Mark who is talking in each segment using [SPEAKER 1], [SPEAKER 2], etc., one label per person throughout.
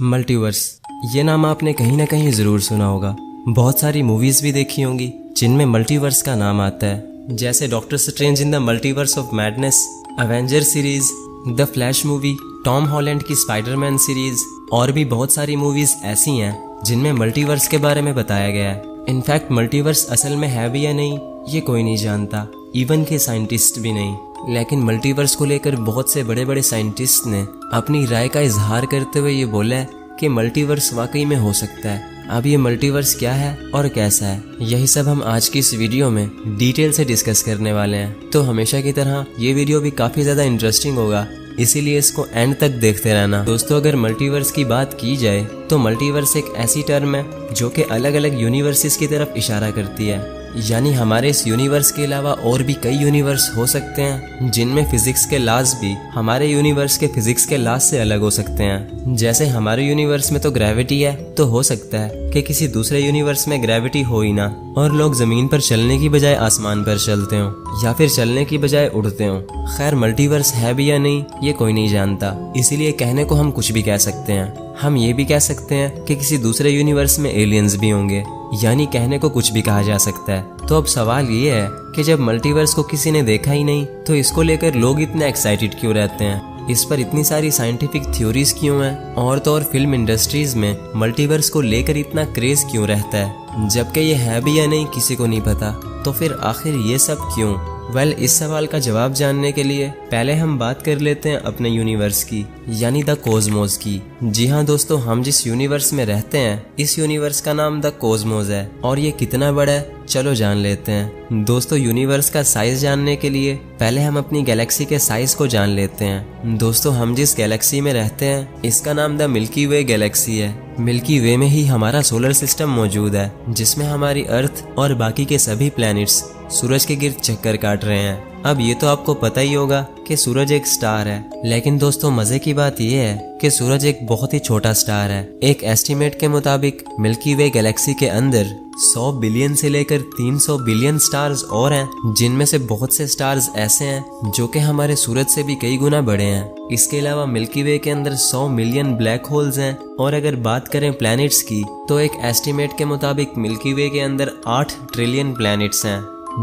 [SPEAKER 1] Multiverse, ये नाम आपने कहीं ना कहीं ज़रूर सुना होगा। बहुत सारी मूवीज़ भी देखी होंगी जिनमें मल्टीवर्स का नाम आता है, जैसे doctor strange in the multiverse of madness, Avenger series, the flash movie, Tom Holland की स्पाइडरमैन सीरीज़ और भी बहुत सारी मूवीज़ ऐसी हैं जिनमें मल्टीवर्स के बारे में बताया गया है। इनफैक्ट मल्टीवर्स असल में है भी या नहीं ये कोई नहीं जानता, इवन के साइंटिस्ट भी नहीं। लेकिन मल्टीवर्स को लेकर बहुत से बड़े बड़े साइंटिस्ट ने अपनी राय का इजहार करते हुए ये बोला है कि मल्टीवर्स वाकई में हो सकता है। अब ये मल्टीवर्स क्या है और कैसा है, यही सब हम आज की इस वीडियो में डिटेल से डिस्कस करने वाले हैं। तो हमेशा की तरह ये वीडियो भी काफ़ी ज़्यादा इंटरेस्टिंग होगा, इसीलिए इसको एंड तक देखते रहना। दोस्तों, अगर मल्टीवर्स की बात की जाए तो मल्टीवर्स एक ऐसी टर्म है जो कि अलग अलग यूनिवर्सेस की तरफ इशारा करती है। यानी हमारे इस यूनिवर्स के अलावा और भी कई यूनिवर्स हो सकते हैं जिनमें फिजिक्स के लॉज भी हमारे यूनिवर्स के फिजिक्स के लॉज से अलग हो सकते हैं। जैसे हमारे यूनिवर्स में तो ग्रेविटी है, तो हो सकता है कि किसी दूसरे यूनिवर्स में ग्रेविटी हो ही ना और लोग जमीन पर चलने की बजाय आसमान पर चलते हो या फिर चलने की बजाय उड़ते हो। खैर, मल्टीवर्स है भी या नहीं ये कोई नहीं जानता, इसीलिए कहने को हम कुछ भी कह सकते हैं। हम ये भी कह सकते हैं कि किसी दूसरे यूनिवर्स में एलियंस भी होंगे, यानी कहने को कुछ भी कहा जा सकता है। तो अब सवाल ये है कि जब मल्टीवर्स को किसी ने देखा ही नहीं तो इसको लेकर लोग इतने एक्साइटेड क्यों रहते हैं, इस पर इतनी सारी साइंटिफिक थ्योरीज क्यों हैं, और तो और फिल्म इंडस्ट्रीज में मल्टीवर्स को लेकर इतना क्रेज क्यों रहता है, जबकि ये है भी या नहीं किसी को नहीं पता। तो फिर आखिर ये सब क्यों? वेल, इस सवाल का जवाब जानने के लिए पहले हम बात कर लेते हैं अपने यूनिवर्स की, यानी द कॉस्मोस की। जी हाँ दोस्तों, हम जिस यूनिवर्स में रहते हैं इस यूनिवर्स का नाम द कॉस्मोस है। और ये कितना बड़ा है चलो जान लेते हैं। दोस्तों, यूनिवर्स का साइज जानने के लिए पहले हम अपनी गैलेक्सी के साइज को जान लेते हैं। दोस्तों, हम जिस गैलेक्सी में रहते हैं इसका नाम द मिल्की वे गैलेक्सी है। मिल्की वे में ही हमारा सोलर सिस्टम मौजूद है, जिसमें हमारी अर्थ और बाकी के सभी प्लैनेट्स सूरज के गिर्द चक्कर काट रहे हैं। अब ये तो आपको पता ही होगा कि सूरज एक स्टार है, लेकिन दोस्तों मजे की बात यह है कि सूरज एक बहुत ही छोटा स्टार है। एक एस्टीमेट के मुताबिक मिल्की वे गैलेक्सी के अंदर 100 बिलियन से लेकर 300 बिलियन स्टार्स और हैं, जिनमें से बहुत से स्टार्स ऐसे हैं जो कि हमारे सूरज से भी कई गुना बड़े हैं। इसके अलावा मिल्की वे के अंदर 100 मिलियन ब्लैक होल्स हैं। और अगर बात करें प्लैनेट्स की तो एक एस्टीमेट के मुताबिक मिल्की वे के अंदर 8 ट्रिलियन प्लैनेट्स हैं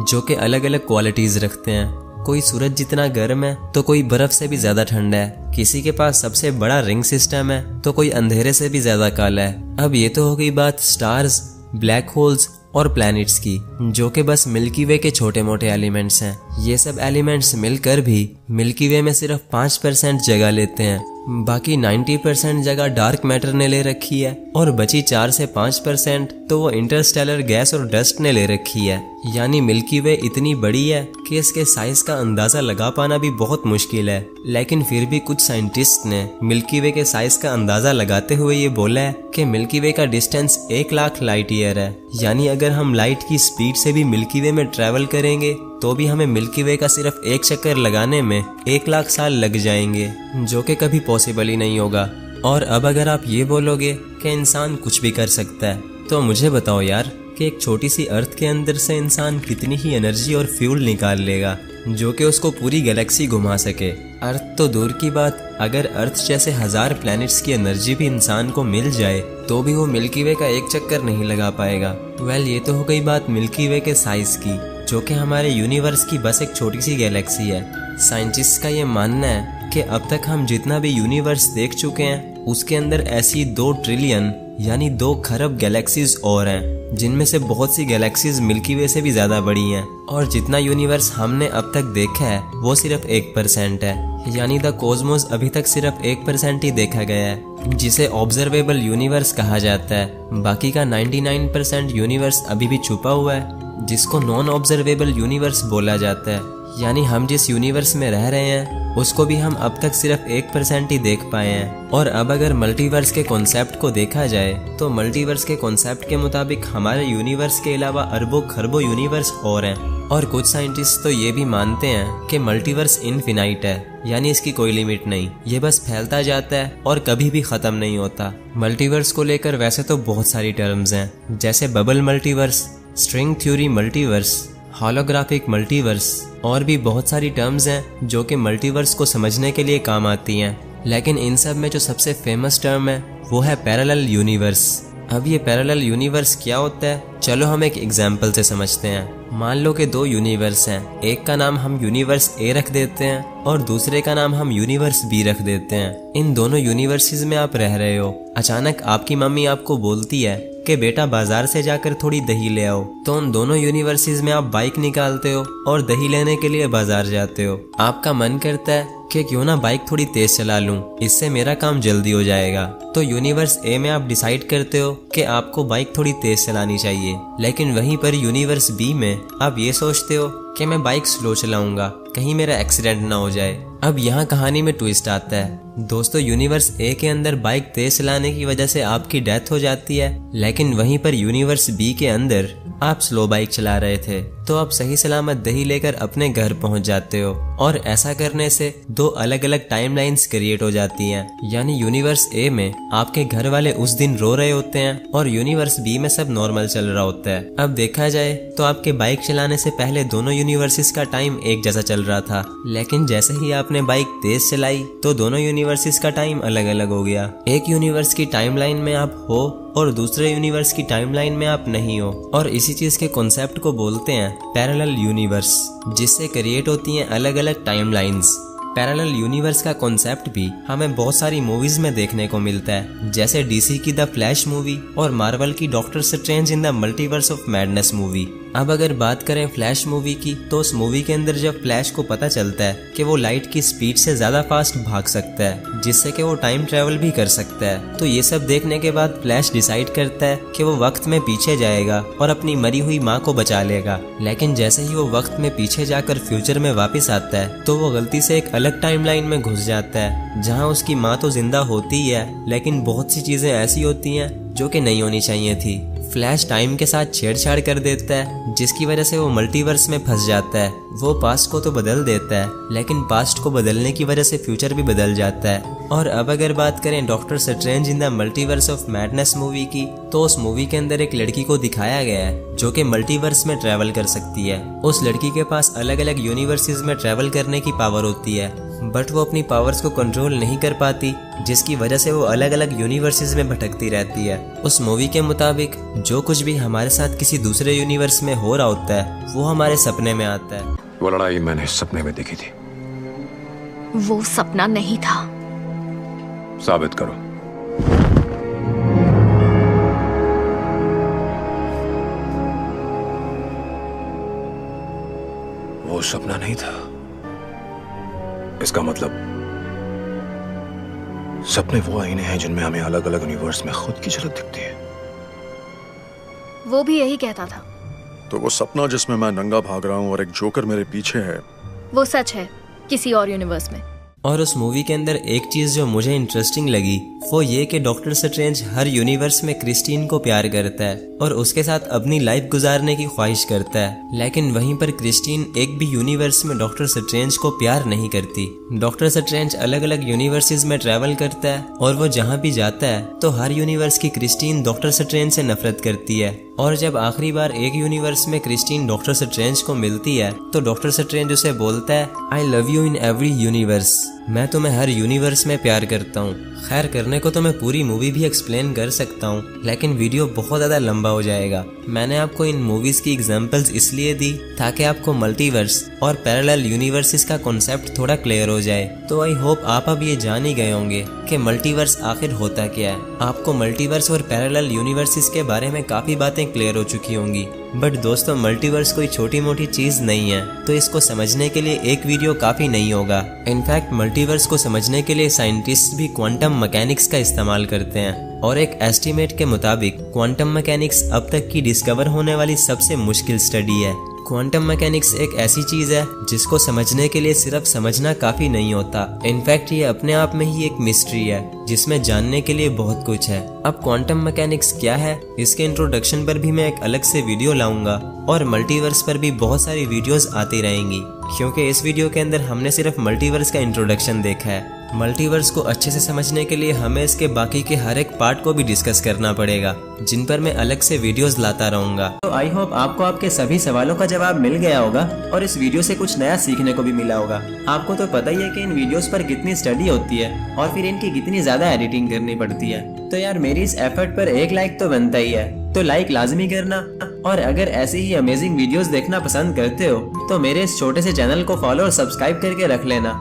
[SPEAKER 1] जो कि अलग अलग क्वालिटीज रखते हैं। कोई सूरज जितना गर्म है तो कोई बर्फ से भी ज्यादा ठंडा है, किसी के पास सबसे बड़ा रिंग सिस्टम है तो कोई अंधेरे से भी ज्यादा काला है। अब ये तो हो गई बात स्टार्स, ब्लैक होल्स और प्लैनेट्स की, जो कि बस मिल्की वे के छोटे मोटे एलिमेंट्स हैं। ये सब एलिमेंट्स मिलकर भी मिल्की वे में सिर्फ 5% जगह लेते हैं, बाकी 90% जगह डार्क मैटर ने ले रखी है और बची 4 से 5% तो वो इंटरस्टेलर गैस और डस्ट ने ले रखी है। यानी मिल्की वे इतनी बड़ी है कि इसके साइज का अंदाजा लगा पाना भी बहुत मुश्किल है। लेकिन फिर भी कुछ साइंटिस्ट ने मिल्की वे के साइज का अंदाजा लगाते हुए ये बोला है कि मिल्की वे का डिस्टेंस 1 लाख लाइट ईयर है। यानी अगर हम लाइट की स्पीड से भी मिल्की वे में ट्रेवल करेंगे तो भी हमें मिल्की वे का सिर्फ एक चक्कर लगाने में 1 लाख साल लग जाएंगे, जो कि कभी पॉसिबल ही नहीं होगा। और अब अगर आप ये बोलोगे कि इंसान कुछ भी कर सकता है, तो मुझे बताओ यार कि एक छोटी सी अर्थ के अंदर से इंसान कितनी ही एनर्जी और फ्यूल निकाल लेगा जो कि उसको पूरी गैलेक्सी घुमा सके। अर्थ तो दूर की बात, अगर अर्थ जैसे 1000 प्लैनेट्स की एनर्जी भी इंसान को मिल जाए तो भी वो मिल्की वे का एक चक्कर नहीं लगा पाएगा। वेल, ये तो हो गई बात मिल्की वे के साइज की, जो कि हमारे यूनिवर्स की बस एक छोटी सी गैलेक्सी है। साइंटिस्ट का ये मानना है कि अब तक हम जितना भी यूनिवर्स देख चुके हैं उसके अंदर ऐसी 2 ट्रिलियन यानी 2 खरब गैलेक्सीज और हैं, जिनमें से बहुत सी गैलेक्सीज मिल्की वे से भी ज्यादा बड़ी हैं। और जितना यूनिवर्स हमने अब तक देखा है वो सिर्फ 1% है, यानी द कॉस्मोस अभी तक सिर्फ 1% ही देखा गया है, जिसे ऑब्जर्वेबल यूनिवर्स कहा जाता है। बाकी का 99% यूनिवर्स अभी भी छुपा हुआ है, जिसको नॉन ऑब्जर्वेबल यूनिवर्स बोला जाता है। यानी हम जिस यूनिवर्स में रह रहे हैं उसको भी हम अब तक सिर्फ 1% ही देख पाए हैं। और अब अगर मल्टीवर्स के कॉन्सेप्ट को देखा जाए तो मल्टीवर्स के कॉन्सेप्ट के मुताबिक हमारे यूनिवर्स के अलावा अरबों खरबों यूनिवर्स और हैं। और कुछ साइंटिस्ट तो ये भी मानते हैं कि मल्टीवर्स इनफिनाइट है, यानी इसकी कोई लिमिट नहीं, ये बस फैलता जाता है और कभी भी खत्म नहीं होता। मल्टीवर्स को लेकर वैसे तो बहुत सारी टर्म्स हैं, जैसे bubble multiverse, string theory multiverse, holographic multiverse और भी बहुत सारी टर्म्स हैं जो कि मल्टीवर्स को समझने के लिए काम आती हैं। लेकिन इन सब में जो सबसे फेमस टर्म है वो है पैरेलल यूनिवर्स। अब ये पैरेलल यूनिवर्स क्या होता है, चलो हम एक एग्जाम्पल से समझते हैं। मान लो कि दो यूनिवर्स हैं, एक का नाम हम यूनिवर्स ए रख देते हैं और दूसरे का नाम हम यूनिवर्स बी रख देते हैं। इन दोनों यूनिवर्सेस में आप रह रहे हो। अचानक आपकी मम्मी आपको बोलती है कि बेटा बाजार से जाकर थोड़ी दही ले आओ। तो उन दोनों यूनिवर्सेस में आप बाइक निकालते हो और दही लेने के लिए बाजार जाते हो। आपका मन करता है कि क्यों ना बाइक थोड़ी तेज चला लूं, इससे मेरा काम जल्दी हो जाएगा। तो यूनिवर्स ए में आप डिसाइड करते हो कि आपको बाइक थोड़ी तेज चलानी चाहिए, लेकिन वहीं पर यूनिवर्स बी में आप ये सोचते हो कि मैं बाइक स्लो चलाऊंगा, कहीं मेरा एक्सीडेंट ना हो जाए। अब यहाँ कहानी में ट्विस्ट आता है। दोस्तों, यूनिवर्स ए के अंदर बाइक तेज चलाने की वजह से आपकी डेथ हो जाती है, लेकिन वहीं पर यूनिवर्स बी के अंदर आप स्लो बाइक चला रहे थे, तो आप सही सलामत दही लेकर अपने घर पहुंच जाते हो। और ऐसा करने से दो अलग अलग टाइमलाइंस क्रिएट हो जाती हैं। यानी यूनिवर्स ए में आपके घर वाले उस दिन रो रहे होते हैं और यूनिवर्स बी में सब नॉर्मल चल रहा होता है। अब देखा जाए तो आपके बाइक चलाने से पहले दोनों यूनिवर्सेस का टाइम एक जैसा चल रहा था, लेकिन जैसे ही आपने बाइक तेज चलाई तो दोनों यूनिवर्सेस का टाइम अलग अलग हो गया। एक यूनिवर्स की टाइमलाइन में आप हो और दूसरे यूनिवर्स की टाइमलाइन में आप नहीं हो, और इसी चीज के कॉन्सेप्ट को बोलते हैं पैरेलल यूनिवर्स, जिससे क्रिएट होती हैं अलग अलग टाइमलाइंस। पैरेलल यूनिवर्स का कॉन्सेप्ट भी हमें बहुत सारी मूवीज में देखने को मिलता है, जैसे डीसी की द फ्लैश मूवी और मार्वल की doctor strange in the multiverse of madness movie. अब अगर बात करें फ्लैश मूवी की, तो उस मूवी के अंदर जब फ्लैश को पता चलता है कि वो लाइट की स्पीड से ज्यादा फास्ट भाग सकता है, जिससे कि वो टाइम ट्रेवल भी कर सकता है, तो ये सब देखने के बाद फ्लैश डिसाइड करता है कि वो वक्त में पीछे जाएगा और अपनी मरी हुई माँ को बचा लेगा। लेकिन जैसे ही वो वक्त में पीछे जाकर फ्यूचर में वापस आता है, तो वो गलती से एक अलग टाइमलाइन में घुस जाता है, जहाँ उसकी माँ तो जिंदा होती ही है, लेकिन बहुत सी चीजें ऐसी होती हैं जो कि नहीं होनी चाहिए थी। फ्लैश टाइम के साथ छेड़छाड़ कर देता है, जिसकी वजह से वो मल्टीवर्स में फंस जाता है। वो पास्ट को तो बदल देता है, लेकिन पास्ट को बदलने की वजह से फ्यूचर भी बदल जाता है। और अब अगर बात करें doctor strange in the multiverse of madness movie की, तो उस मूवी के अंदर एक लड़की को दिखाया गया है जो कि मल्टीवर्स में ट्रैवल कर सकती है। उस लड़की के पास अलग अलग यूनिवर्सेस में ट्रैवल करने की पावर होती है, बट वो अपनी पावर्स को कंट्रोल नहीं कर पाती, जिसकी वजह से वो अलग अलग यूनिवर्सेस में भटकती रहती है। उस मूवी के मुताबिक जो कुछ भी हमारे साथ किसी दूसरे यूनिवर्स में हो रहा होता है, वो हमारे सपने में आता है।
[SPEAKER 2] वो लड़ाई मैंने सपने में देखी थी।
[SPEAKER 3] वो सपना नहीं था।
[SPEAKER 2] साबित करो। वो सपना नहीं था, इसका मतलब सपने वो आईने हैं जिनमें हमें अलग अलग यूनिवर्स में खुद की झलक दिखती है।
[SPEAKER 3] वो भी यही कहता था।
[SPEAKER 4] तो वो सपना जिसमें मैं नंगा भाग रहा हूँ और एक जोकर मेरे पीछे है,
[SPEAKER 3] वो सच है किसी और यूनिवर्स में।
[SPEAKER 1] और उस मूवी के अंदर एक चीज जो मुझे इंटरेस्टिंग लगी, वो ये कि डॉक्टर स्ट्रेंज हर यूनिवर्स में क्रिस्टीन को प्यार करता है और उसके साथ अपनी लाइफ गुजारने की ख्वाहिश करता है, लेकिन वहीं पर क्रिस्टीन एक भी यूनिवर्स में डॉक्टर स्ट्रेंज को प्यार नहीं करती। डॉक्टर स्ट्रेंज अलग अलग यूनिवर्सेस में ट्रैवल करता है और वो जहाँ भी जाता है तो हर यूनिवर्स की क्रिस्टीन डॉक्टर स्ट्रेंज से नफरत करती है। और जब आखिरी बार एक यूनिवर्स में क्रिस्टीन डॉक्टर स्ट्रेंज को मिलती है, तो डॉक्टर स्ट्रेंज उसे बोलता है, I love you in every universe, मैं तुम्हें हर यूनिवर्स में प्यार करता हूँ। खैर, करने को तो मैं पूरी मूवी भी एक्सप्लेन कर सकता हूँ, लेकिन वीडियो बहुत ज़्यादा लंबा हो जाएगा। मैंने आपको इन मूवीज़ की एग्जांपल्स इसलिए दी ताकि आपको मल्टीवर्स और पैरेलल यूनिवर्सेस का कॉन्सेप्ट थोड़ा क्लियर हो जाए। तो आई होप आप अब ये जान ही गए होंगे कि मल्टीवर्स आखिर होता क्या है। आपको मल्टीवर्स और पैरेलल यूनिवर्सेस के बारे में काफ़ी बातें क्लियर हो चुकी होंगी, बट दोस्तों मल्टीवर्स कोई छोटी मोटी चीज़ नहीं है, तो इसको समझने के लिए एक वीडियो काफ़ी नहीं होगा। इनफैक्ट मल्टीवर्स को समझने के लिए साइंटिस्ट भी क्वांटम मैकेनिक्स का इस्तेमाल करते हैं, और एक एस्टीमेट के मुताबिक क्वांटम मैकेनिक्स अब तक की डिस्कवर होने वाली सबसे मुश्किल स्टडी है। क्वांटम मैकेनिक्स एक ऐसी चीज है जिसको समझने के लिए सिर्फ समझना काफी नहीं होता। इनफैक्ट ये अपने आप में ही एक मिस्ट्री है जिसमें जानने के लिए बहुत कुछ है। अब क्वांटम मैकेनिक्स क्या है, इसके इंट्रोडक्शन पर भी मैं एक अलग से वीडियो लाऊंगा, और मल्टीवर्स पर भी बहुत सारी वीडियोस आती रहेंगी, क्योंकि इस वीडियो के अंदर हमने सिर्फ मल्टीवर्स का इंट्रोडक्शन देखा है। मल्टीवर्स को अच्छे से समझने के लिए हमें इसके बाकी के हर एक पार्ट को भी डिस्कस करना पड़ेगा, जिन पर मैं अलग से वीडियोस लाता रहूंगा। तो आई होप आपको आपके सभी सवालों का जवाब मिल गया होगा और इस वीडियो से कुछ नया सीखने को भी मिला होगा। आपको तो पता ही है कि इन वीडियोस पर कितनी स्टडी होती है और फिर इनकी कितनी ज्यादा एडिटिंग करनी पड़ती है। तो यार मेरी इस एफर्ट पर एक लाइक तो बनता ही है, तो लाइक लाजमी करना। और अगर ऐसी ही अमेजिंग वीडियोस देखना पसंद करते हो तो मेरे इस छोटे से चैनल को फॉलो और सब्सक्राइब करके रख लेना।